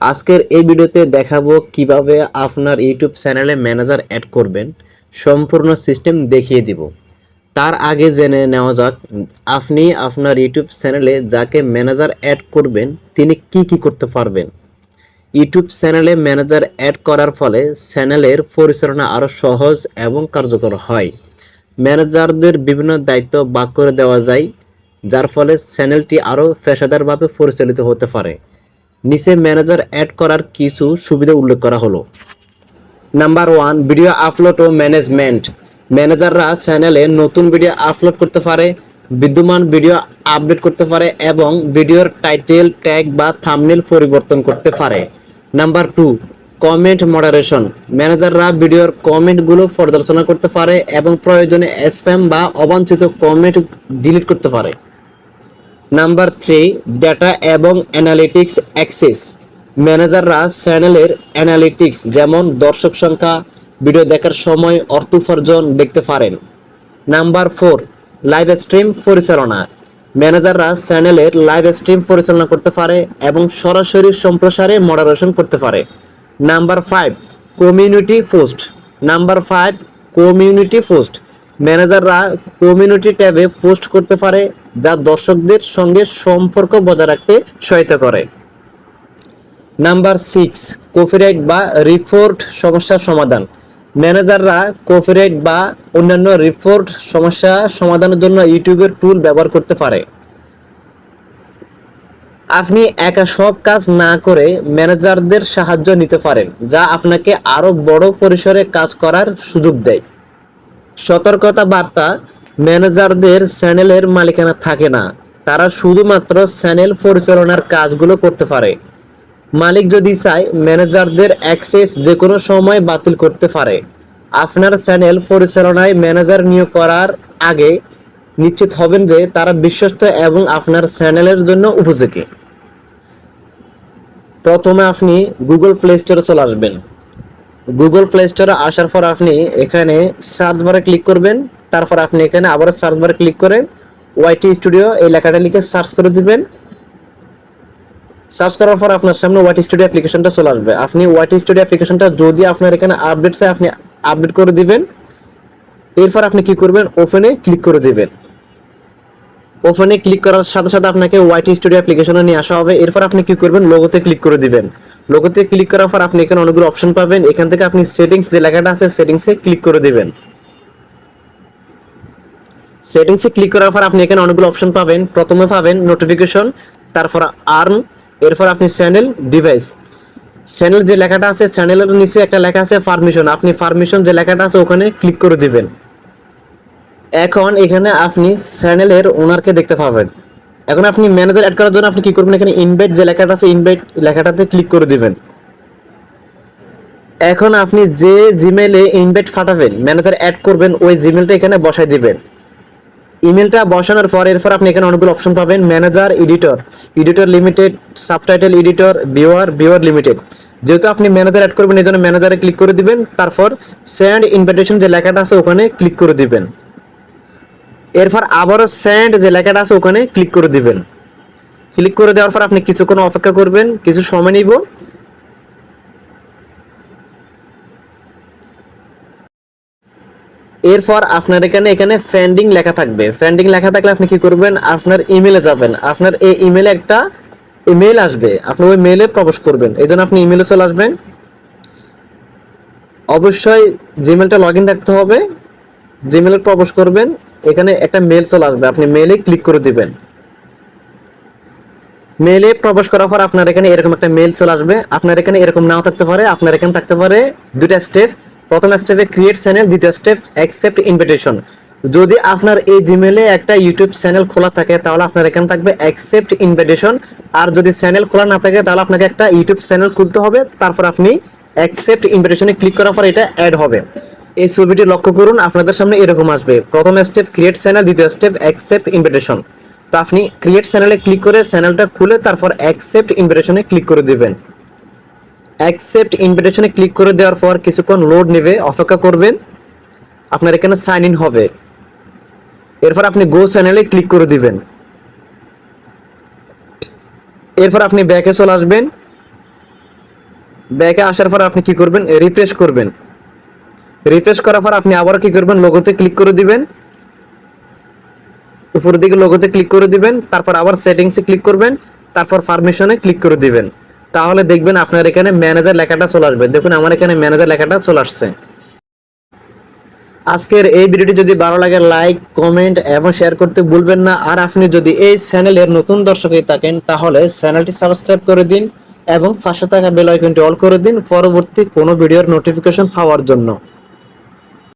আজকের এই ভিডিওতে দেখাবো কিভাবে আপনার ইউটিউব চ্যানেলে ম্যানেজার অ্যাড করবেন। সম্পূর্ণ সিস্টেম দেখিয়ে দিব। তার আগে জেনে নেওয়া যাক আপনি আপনার ইউটিউব চ্যানেলে যাকে ম্যানেজার অ্যাড করবেন তিনি কি করতে পারবেন। ইউটিউব চ্যানেলে ম্যানেজার অ্যাড করার ফলে চ্যানেলের পরিচালনা আরও সহজ এবং কার্যকর হয়। ম্যানেজারদের বিভিন্ন দায়িত্ব ভাগ করে দেওয়া যায়, যার ফলে চ্যানেলটি আরও পেশাদারভাবে পরিচালিত হতে পারে। নিচে ম্যানেজার অ্যাড করার কিছু সুবিধা উল্লেখ করা হলো। নাম্বার 1, ভিডিও আপলোড ও ম্যানেজমেন্ট। ম্যানেজাররা চ্যানেলে নতুন ভিডিও আপলোড করতে পারে, বিদ্যমান ভিডিও আপডেট করতে পারে এবং ভিডিওর টাইটেল, ট্যাগ বা থাম্বনেল পরিবর্তন করতে পারে। Number 2, comment moderation. ম্যানেজাররা ভিডিওর কমেন্টগুলো পর্যালোচনা করতে পারে এবং প্রয়োজনে স্প্যাম বা অবাঞ্ছিত কমেন্ট ডিলিট করতে পারে। নাম্বার 3, ডেটা এবং অ্যানালিটিক্স অ্যাক্সেস। ম্যানেজাররা চ্যানেলের অ্যানালিটিক্স যেমন দর্শক সংখ্যা, ভিডিও দেখার সময়, অর্থ উপার্জন দেখতে পারেন। নাম্বার 4, লাইভ স্ট্রিম পরিচালনা। ম্যানেজাররা চ্যানেলের লাইভ স্ট্রিম পরিচালনা করতে পারে এবং সরাসরি সম্প্রসারে মডারেশন করতে পারে। Number 5, community post. Number 5, community post. ম্যানেজাররা কমিউনিটি ট্যাবে পোস্ট করতে পারে যা দর্শকদের সঙ্গে সম্পর্ক বজায় রাখতে সহায়তা করে। নাম্বার 6, কপিরাইট বা রিপোর্ট সমস্যার সমাধান। ম্যানেজাররা কপিরাইট বা অন্যান্য রিপোর্ট সমস্যা সমাধানের জন্য ইউটিউবের টুল ব্যবহার করতে পারে। আপনি একা সব কাজ না করে ম্যানেজারদের সাহায্য নিতে পারেন, যা আপনাকে আরও বড় পরিসরে কাজ করার সুযোগ দেয়। সতর্কতা বার্তা: ম্যানেজারদের চ্যানেলের মালিকানা থাকে না, তারা শুধুমাত্র চ্যানেল পরিচালনার কাজগুলো করতে পারে। মালিক যদি চায় ম্যানেজারদের অ্যাক্সেস যে কোনো সময় বাতিল করতে পারে। আপনার চ্যানেল পরিচালনায় ম্যানেজার নিয়োগ করার আগে নিশ্চিত হবেন যে তারা বিশ্বস্ত এবং আপনার চ্যানেলের জন্য উপযোগী। প্রথমে আপনি গুগল প্লে স্টোরে চলে আসবেন। গুগল প্লে স্টোরে আসার পর আপনি এখানে সার্চ বারে ক্লিক করবেন। তারপর আপনি এখানে আবারও সার্চ বারে ক্লিক করে ওয়াইটি স্টুডিও এই লেখাটা লিখে সার্চ করে দিবেন। সার্চ করার পর আপনার সামনে ওয়াইটি স্টুডিও অ্যাপ্লিকেশনটা চলে আসবে। আপনি ওয়াইটি স্টুডিও অ্যাপ্লিকেশনটা যদি আপনার এখানে আপডেট চাই আপনি আপডেট করে দিবেন। এরপর আপনি কি করবেন, ওপেনে ক্লিক করে দিবেন। ওপেনে ক্লিক করার সাথে সাথে আপনাকে ওয়াইটি স্টুডিও অ্যাপ্লিকেশনে নিয়ে আসা হবে। এরপর আপনি কি করবেন, লোগোতে ক্লিক করে দিবেন। লোগোতে ক্লিক করার পর আপনি এখানে অনেকগুলো অপশন পাবেন। এখান থেকে আপনি সেটিংস যে লেখাটা আছে সেটিংসে ক্লিক করে দিবেন। সেটিংসে ক্লিক করার পর আপনি এখানে অনেকগুলো অপশন পাবেন। প্রথমে পাবেন নোটিফিকেশন, তারপর আর্ন, এরপর আপনি চ্যানেল, ডিভাইস। চ্যানেল যে লেখাটা আছে চ্যানেলের নিচে একটা লেখা আছে পারমিশন, আপনি পারমিশন যে লেখাটা আছে ওখানে ক্লিক করে দিবেন। এখন এখানে আপনি চ্যানেলের ওনারকে দেখতে পাবেন। এখন আপনি ম্যানেজার অ্যাড করার জন্য আপনি কি করবেন, এখানে ইনভাইট যে লেখাটা আছে ইনভাইট লেখাটাতে ক্লিক করে দিবেন। এখন আপনি যে জিমেইলে ইনভাইট পাঠাবেন ম্যানেজার অ্যাড করবেন ওই জিমেইলটা এখানে বসাই দিবেন। ইমেলটা বসানোর পর এরপর আপনি এখানে অনেকগুলো অপশন পাবেন। Manager, editor, editor limited, subtitle editor, viewer limited. যেহেতু আপনি ম্যানেজার অ্যাড করবেন এই জন্য ম্যানেজারে ক্লিক করে দিবেন। তারপর সেন্ড ইনভিটেশন যে লেখাটা আছে ওখানে ক্লিক করে দিবেন। এরপর আবারও সেন্ড যে লেখাটা আছে ওখানে ক্লিক করে দিবেন। ক্লিক করে দেওয়ার পর আপনি কিছুক্ষণ অপেক্ষা করবেন, কিছু সময় নিব। এরপর আপনার এখানে পেন্ডিং লেখা থাকবে। পেন্ডিং লেখা থাকলে আপনি কি করবেন, আপনার ইমেলে যাবেন। আপনার এই ইমেলে একটা ইমেল আসবে, আপনি ওই মেইলে প্রবেশ করবেন। এই জন্য আপনি ইমেলে চলে আসবেন। অবশ্যই জিমেলটা লগ ইন থাকতে হবে। জিমেলে প্রবেশ করবেন, এখানে একটা মেল চলে আসবে, আপনি মেইলে ক্লিক করে দিবেন। মেইলে প্রবেশ করার পর আপনার এখানে এরকম একটা মেল চলে আসবে। আপনার এখানে এরকম নাও থাকতে পারে, আপনার এখানে থাকতে পারে দুইটা স্টেপ। প্রথম স্টেপে ক্রিয়েট চ্যানেল, দ্বিতীয় স্টেপ অ্যাকসেপ্ট ইনভিটেশন। যদি আপনার এই জিমেলে একটা ইউটিউব চ্যানেল খোলা থাকে তাহলে আপনার এখানে থাকবে অ্যাকসেপ্ট ইনভিটেশন। আর যদি চ্যানেল খোলা না থাকে তাহলে আপনাকে একটা ইউটিউব চ্যানেল খুলতে হবে, তারপর আপনি অ্যাকসেপ্ট ইনভিটেশনে ক্লিক করার পর এটা অ্যাড হবে। এই ছবিটি লক্ষ্য করুন, আপনাদের সামনে এরকম আসবে। প্রথম স্টেপ ক্রিয়েট চ্যানেল, দ্বিতীয় স্টেপ অ্যাকসেপ্ট ইনভিটেশন। তো আপনি ক্রিয়েট চ্যানেলে ক্লিক করে চ্যানেলটা খুলে তারপর অ্যাকসেপ্ট ইনভিটেশনে ক্লিক করে দিবেন। অ্যাকসেপ্ট ইনভিটেশনে ক্লিক করে দেওয়ার পর কিছুক্ষণ লোড নেবে, অপেক্ষা করবেন। আপনার এখানে সাইন ইন হবে। এরপর আপনি গো চ্যানেলে ক্লিক করে দিবেন। এরপর আপনি ব্যাকে চলে আসবেন। ব্যাকে আসার পর আপনি কি করবেন, রিফ্রেশ করবেন। রিফ্রেশ করার পর আপনি আবার কি করবেন, লোগোতে ক্লিক করে দিবেন, উপরের দিকে লোগোতে ক্লিক করে দিবেন, তারপর আবার সেটিংসে ক্লিক করবেন, তারপর পারমিশনে ক্লিক করে দিবেন। তাহলে দেখবেন আপনার এখানে ম্যানেজার লেখাটা চলে আসবে। দেখুন আমার এখানে ম্যানেজার লেখাটা চলে আসছে। আজকের এই ভিডিওটি যদি ভালো লাগে লাইক, কমেন্ট এবং শেয়ার করতে ভুলবেন না। আর আপনি যদি এই চ্যানেলের নতুন দর্শক হয়ে থাকেন তাহলে চ্যানেলটি সাবস্ক্রাইব করে দিন এবং পাশে থাকা বেল আইকনটি অল করে দিন পরবর্তী কোনো ভিডিওর নোটিফিকেশন পাওয়ার জন্য।